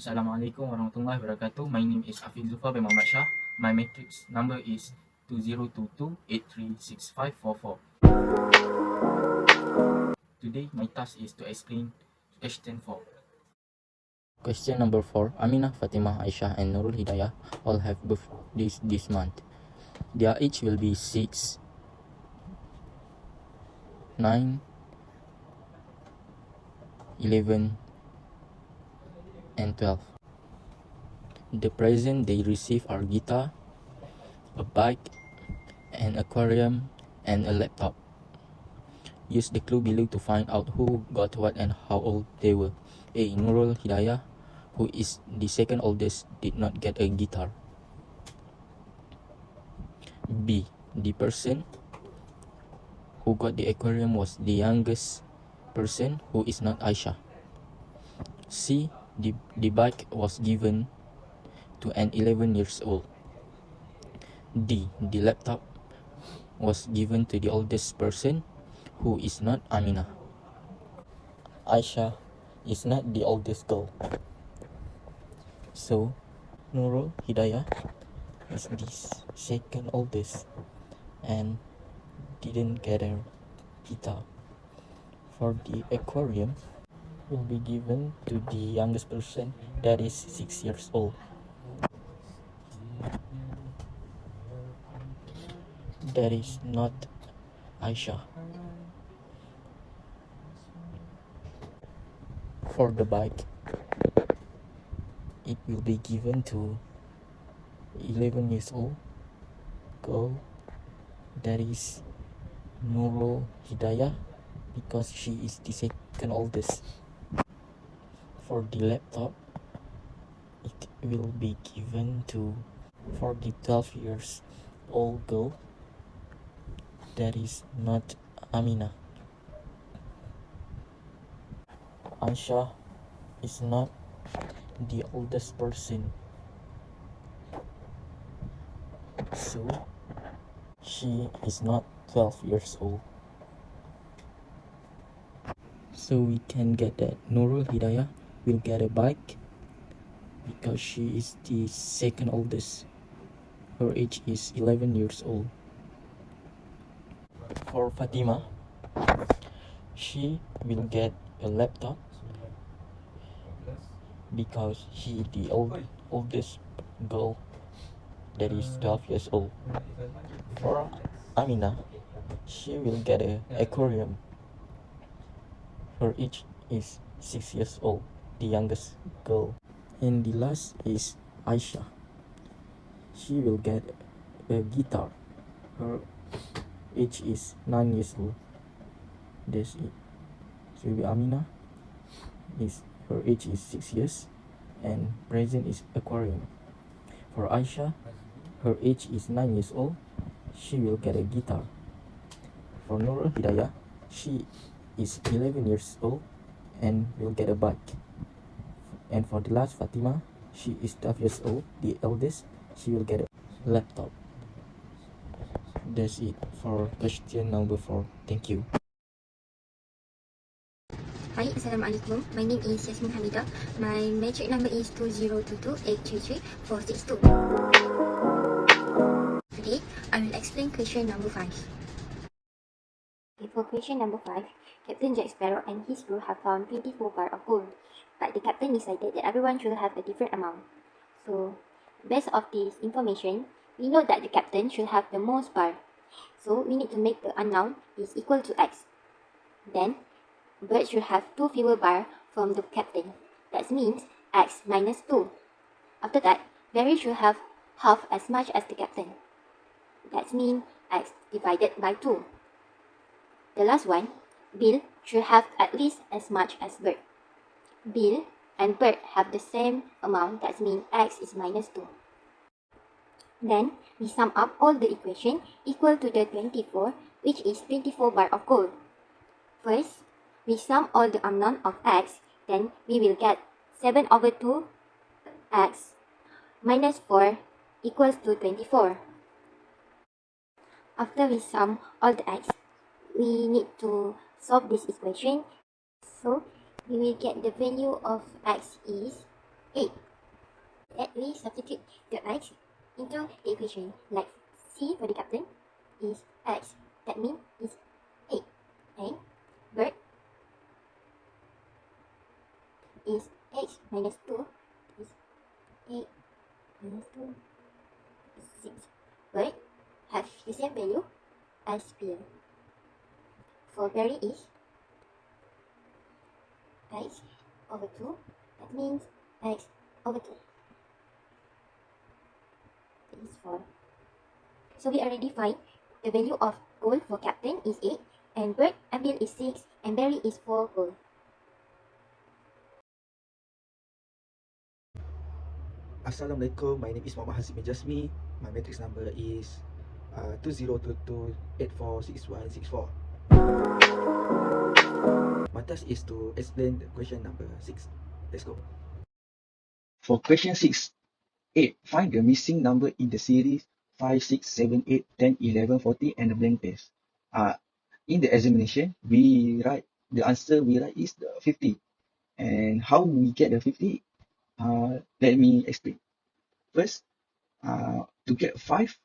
Assalamualaikum warahmatullahi wabarakatuh. My name is Afiq Zulfar bin Muhammad Shah. My matrix number is 2022836544. Today, my task is to explain question 4. Question number 4. Aminah, Fatimah, Aisha, and Nurul Hidayah all have birthdays this month. Their age will be 6, 9, 11, and 12. The present they receive are guitar, a bike, an aquarium, and a laptop. Use the clue below to find out who got what and how old they were. A. Nurul Hidayah, who is the second oldest, did not get a guitar. B. The person who got the aquarium was the youngest person, who is not Aisha. C. The bike was given to an 11 years old. D. The laptop was given to the oldest person, who is not Aminah. Aisha is not the oldest girl. So, Nurul Hidayah is the second oldest and didn't get a guitar. For the aquarium, will be given to the youngest person, that is 6 years old. That is not Aisha. For the bike, it will be given to 11 years old girl, that is Nurul Hidayah, because she is the second oldest. For the laptop, it will be given to for the 12 years old girl, that is not Aminah. Aisha is not the oldest person, so she is not 12 years old. So we can get that Nurul Hidayah will get a bike because she is the second oldest. Her age is 11 years old. For Fatima, she will get a laptop because she is the oldest girl, that is 12 years old. For Aminah, she will get an aquarium. Her age is 6 years old, the youngest girl. And the last is Aisha. She will get a guitar. Her age is 9 years old. That's it. So Aminah her age is 6 years and present is aquarium. For Aisha, her age is 9 years old. She will get a guitar. For Nurul Hidayah, she is 11 years old and will get a bike. And for the last Fatima, she is 12 years old, the eldest. She will get a laptop. That's it for question number 4. Thank you. Hi, Assalamualaikum. My name is Yasmin Hamidah. My matric number is 2022833462. Today, I will explain question number 5. Okay, for question number 5, Captain Jack Sparrow and his crew have found 24 bar of gold, but the captain decided that everyone should have a different amount. So, based on this information, we know that the captain should have the most bar. So, we need to make the unknown is equal to x. Then, Bird should have 2 fewer bar from the captain. That means x minus 2. After that, Barry should have half as much as the captain. That means x divided by 2. The last one, Bill should have at least as much as Bird. Bill and Bird have the same amount. That means x is minus 2. Then, we sum up all the equation equal to the 24, which is 24 bar of gold. First, we sum all the unknown of x, then we will get 7 over 2 x minus 4 equals to 24. After we sum all the x, we need to solve this equation. So, we will get the value of x is 8. Let me substitute the x into the equation. Like C for the captain is x. That means it's 8. And Bert is x minus 2 is 8 minus 2 is 6. Bert have the same value as Pierre. For Barry is x over 2. That means x over 2 is 4. So we already find the value of gold for captain is 8 and Bert and Bill is 6 and Barry is 4 gold. Assalamualaikum, my name is Muhammad Hasimi Jasmi. My matrix number is 2022846164. My task is to explain the question number 6. Let's go. For question 6, 8. Find the missing number in the series 5, 6, 7, 8, 10, 11, 40 and the blank space. In the examination, we write the answer we write is the 50. And how we get the 50? Let me explain. First, to get 5,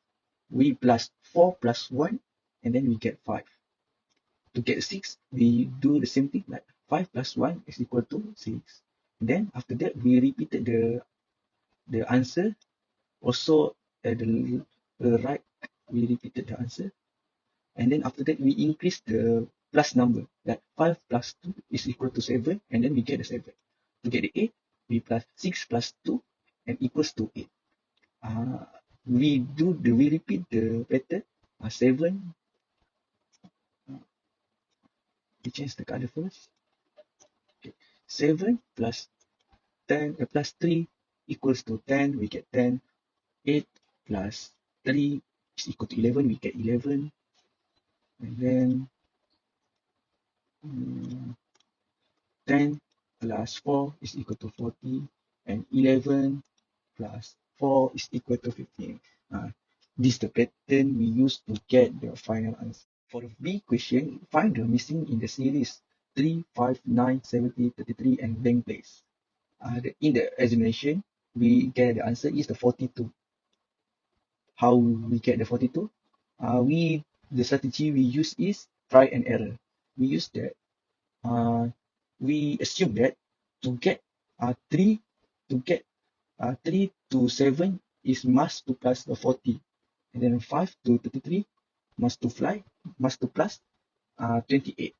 we plus 4 plus 1 and then we get 5. To get 6, we do the same thing, like 5 plus 1 is equal to 6. Then after that, we repeated the answer. Also at the right, we repeated the answer. And then after that, we increase the plus number, like 5 plus 2 is equal to 7, and then we get the 7. To get the 8, we plus 6 plus 2 and equals to 8. We repeat the pattern. 7. We change the color first. Okay. 7 plus 10 plus 3 equals to 10. We get 10. 8 plus 3 is equal to 11. We get 11. And then 10 plus 4 is equal to 40. And 11 plus 4 is equal to 15. This is the pattern we use to get the final answer. For the B question, find the missing in the series 3, 5, 9, 70, 33, and blank place. In the examination, we get the answer is the 42. How we get the 42? The strategy we use is try and error. We use that. We assume that to get 3 to 7 is must to plus the 40, and then 5 to 33 must to plus 28.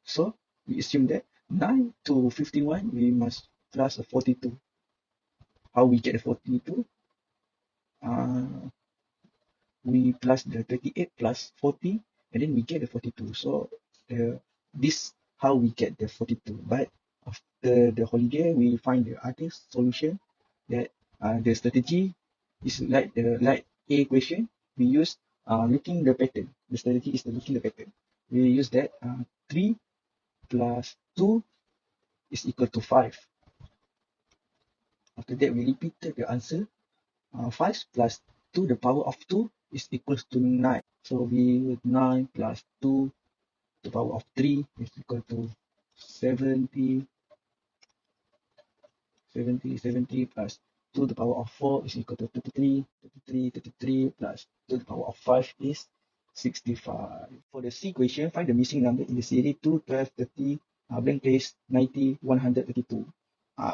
So we assume that 9 to 51 we must plus a 42. How we get the 42? We plus the 28 plus 40 and then we get the 42. So this how we get the 42. But after the holiday, we find the other solution that the strategy is like A question. We use looking the pattern. The strategy is the looking the pattern. We use that 3 plus 2 is equal to 5. After that, we repeated the answer. 5 plus 2 the power of 2 is equals to 9. So we 9 plus 2 the power of 3 is equal to 70. 70 plus 2 the power of 4 is equal to 33. 33 plus 2 the power of 5 is 65. For the C question, find the missing number in the series 2, 12, 30, blank place 90, 132.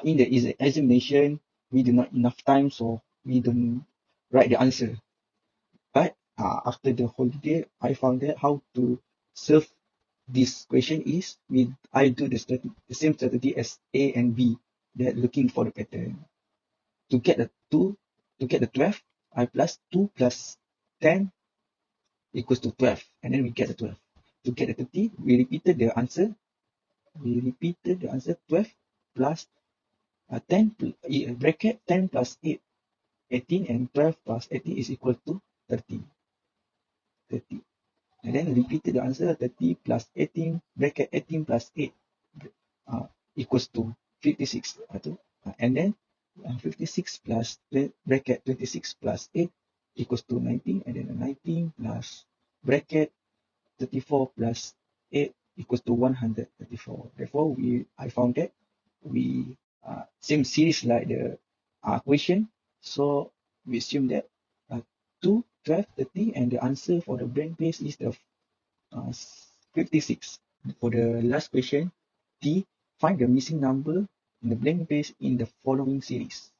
In the examination, we do not enough time, so we don't write the answer. But after the holiday, I found out how to solve this question is I do the same strategy as A and B. That looking for the pattern. To get the 12, I plus 2 plus 10 equals to 12, and then we get the 12. To get the 30, we repeated the answer. 12 plus 10 bracket 10 plus 8, 18, and 12 plus 18 is equal to 30. And then repeated the answer 30 plus 18 bracket 18 plus 8 equals to 56. And then 56 plus bracket 26 plus 8 equals to 19, and then 19 plus bracket 34 plus 8 equals to 134. Therefore, I found that we same series like the question. So we assume that 2, 12, 30, and the answer for the blank space is the 56. For the last question, D, find the missing number in the blank space in the following series.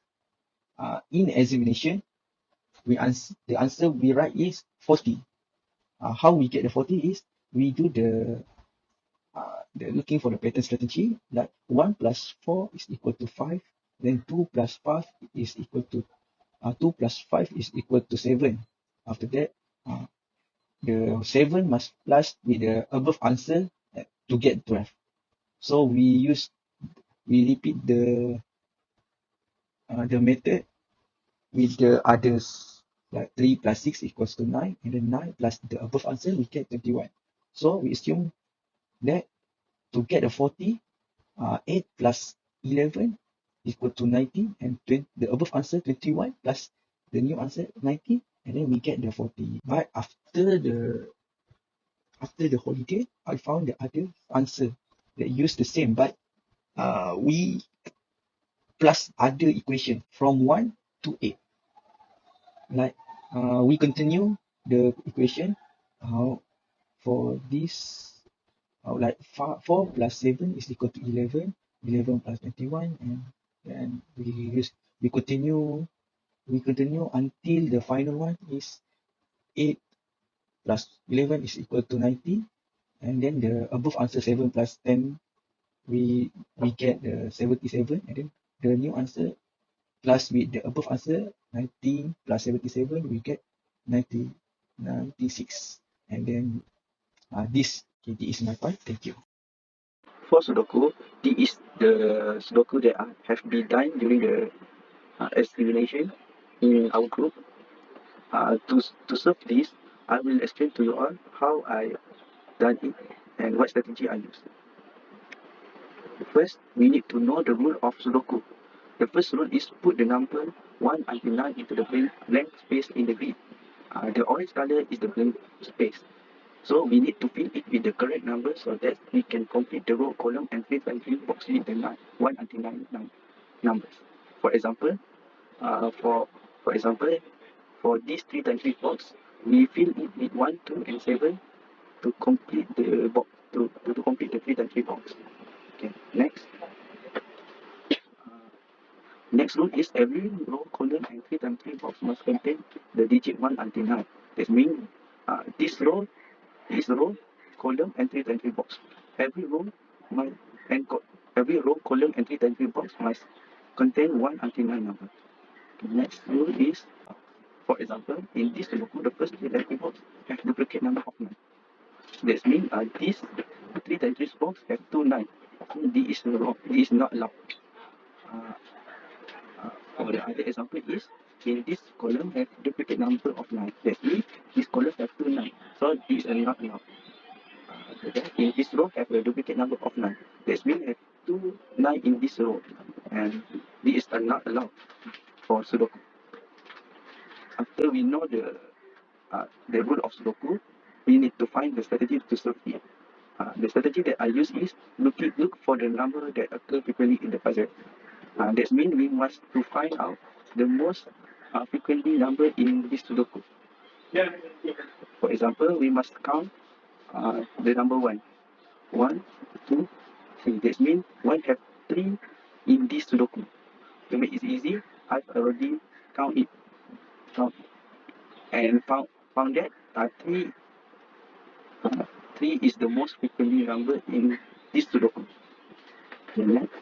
In examination, the answer we write is 40. How we get the 40 is we do the looking for the pattern strategy, like 1 plus 4 is equal to 5, then 2 plus 5 is equal to 2 plus 5 is equal to 7. After that, the 7 must plus with the above answer to get 12. So we repeat the method with the others, like 3 plus 6 equals to 9, and then 9 plus the above answer we get 21. So we assume that to get the 40, 8 plus 11 equal to 90, and the above answer 21 plus the new answer 90, and then we get the 40. But after the holiday, I found the other answer that use the same, but we plus other equation from 1 to 8. Like we continue the equation for this, like 4 plus 7 is equal to 11, 11 plus 21, and then we continue until the final one is 8 plus 11 is equal to 90, and then the above answer 7 plus 10, we get the 77, and then the new answer plus with the above answer 90 plus 77, we get 96. And then this is my part. Thank you. For Sudoku, this is the Sudoku that have been done during the examination in our group. To serve this, I will explain to you all how I done it and what strategy I use. First, we need to know the rule of Sudoku. The first rule is put the number 1 until 9 into the blank space in the grid. The orange color is the blank space. So we need to fill it with the correct number so that we can complete the row, column, and 3 by 3 box with the 1 until 9 numbers. For example, for this 3 times 3 box, we fill it with 1, 2, and 7 to complete the box to complete the 3 times 3 box. Okay, next. Next rule is every row, column, and 3 times 3 box must contain the digit 1 until 9. That means this row, column, and 3 times 3 box. Every row, every row, column, and 3 times 3 box must contain 1 until 9 number. The next rule is, for example, in this Sudoku, the first 3 times 3 box have duplicate number of 9. That means this 3 times 3 box have 2 9. So this is wrong. This is not allowed. For the other example is, in this column have duplicate number of 9. That means this column have 2 9. So this is not allowed. In this row have a duplicate number of 9. That means have 2 9 in this row. And this is not allowed for Sudoku. After we know the rule of Sudoku, we need to find the strategy to solve it. The strategy that I use is look for the number that occur frequently in the puzzle. That means we must to find out the most frequently number in this Sudoku. For example, we must count the number 1. 1, 2, 3. That means 1 have 3 in this Sudoku. To make it easy, I've already count it. And found that 3 is the most frequently number in this Sudoku. Okay, next.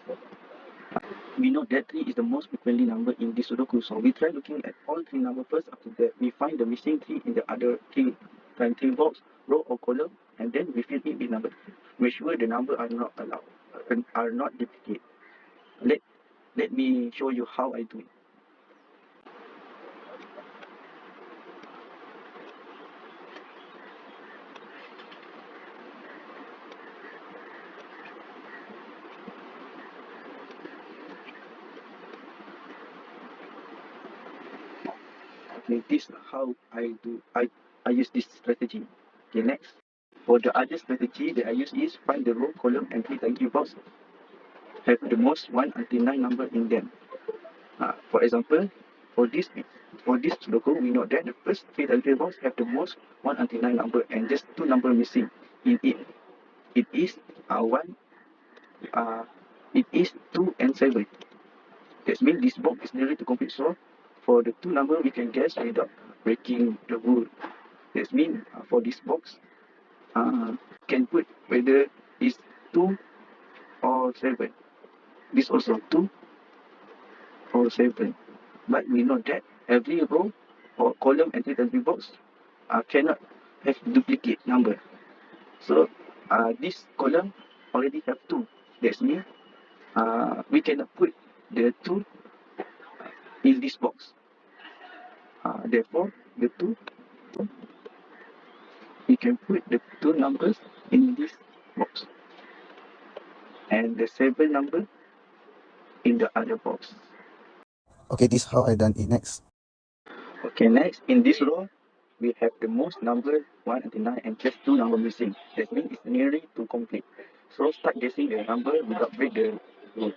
We know that 3 is the most frequently number in this Sudoku. So we try looking at all 3 numbers first. After that, we find the missing 3 in the other 3 times 3 box, row or column, and then we fill it with number 3. Make sure the number are not allowed, are not duplicate. Let me show you how I do it. Okay, this is how I do. I use this strategy. Okay, next. For the other strategy that I use is find the row, column, and 3 times 3 box have the most 1 until 9 number in them. For example, for this logo, we know that the first 3 entry box have the most 1 until 9 number and just 2 number missing in it. It is 2 and 7. That means this box is nearly to complete. So for the 2 number, we can guess without breaking the rule. That means for this box, can put whether it's 2 or 7. This also 2 or 7. But we know that every row or column entry box cannot have duplicate number. So this column already have 2. That means we cannot put the 2 in this box. Therefore, the 2, we can put the 2 numbers in this box and the 7 number in the other box. Okay, this is how I done it. Next. Okay, next, in this row, we have the most number 1 until 9 and just 2 number missing. That means it's nearly to complete. So start guessing the number without break the rule.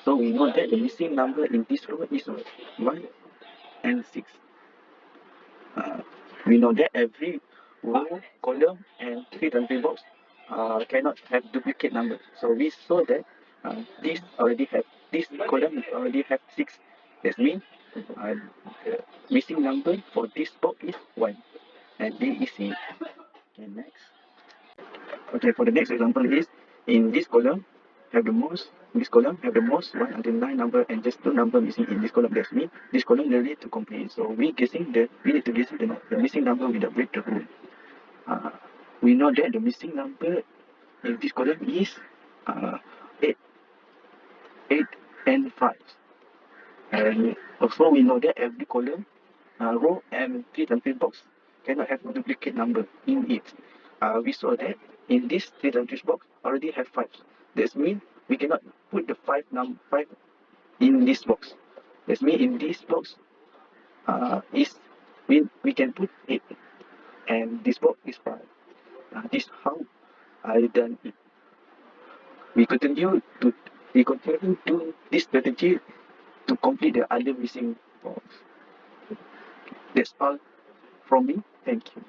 So we know that the missing number in this row is 1 and 6. We know that every row, column, and 3 entry box cannot have duplicate number. So we saw that this column already have 6. That means the missing number for this box is 1. And B is C. Okay, next. Okay, for the next example is in this column have the most 1 until 9 number and just 2 number missing in this column. That's mean this column nearly to complete. So we need to guess the missing number without break the rule. We know that the missing number in this column is 8 and 5. And also we know that every column, row and 3 entry box cannot have duplicate number in it. We saw that in this 3 entry box already have 5. That means we cannot put the 5 in this box. That means in this box we can put 8 and this box is 5. This how I done it. We continue to this strategy to complete the other missing box. That's all from me. Thank you.